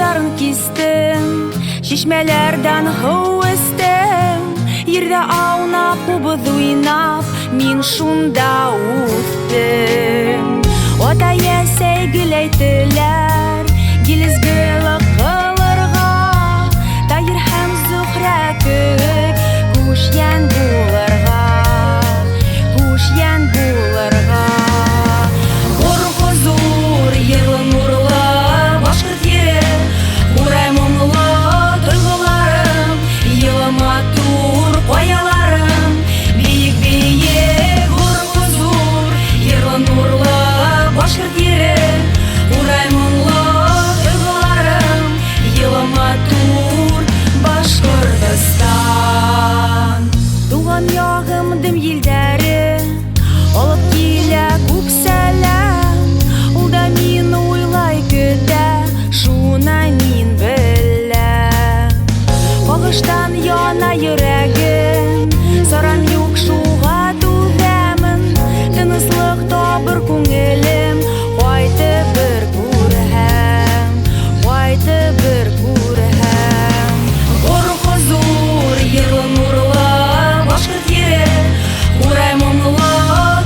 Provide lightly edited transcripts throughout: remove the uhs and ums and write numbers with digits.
Saçların kistim, şişmelerden hıvıstim. Yerde aunap, ubud uynap, min şunda uttim. Oda yesey güleytiler, gilizgili kılırga. Dayır hem zuhra kük, kuşyen bularga, kuşyen bularga. Huzur, yılı nurlu, başkırt yeri, uray mumlu duygularım, yılı matur koyalarım, büyük büyük huzur, yılı nurlu, başkırt yeri, uray mumlu duygularım, yılı matur Башкортостан. Туган ягымдым елдәре, алып килә күп сәлам. Ул да мине уйлай көтә, шуны мин беләм. Кагыштан яна йөрәгем, саран юк шуга түзәмен. Тыныслык табыр күңелем, кайтып бер күрһәм, кайтып бер күрһәм. Хор хузур, йырлы нурлы, башкорт йөре, урай моңлы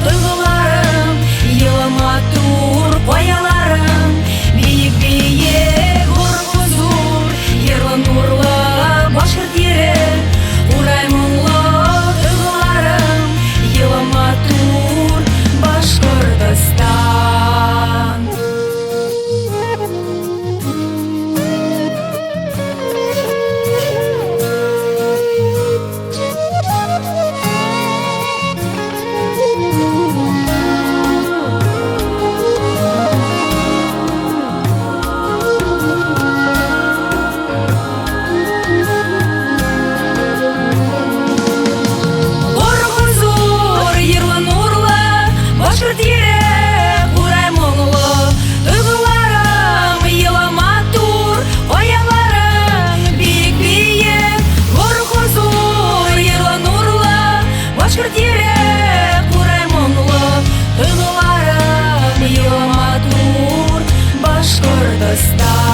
тойгыларым, йылы матур каяларым, биек биек. Хор хузур, йырлы нурлы, башкорт йөре, урай моңлы тойгыларым, йылы матур Башкортостан. Хор хузур, йырлы нурлы, башкорт йөре, урай моңлы тойгыларым, йылы матур каяларым, биек биек. Хор хузур, йырлы нурлы, башкорт йөре, урай моңлы тойгыларым, йылы матур Башкортостан.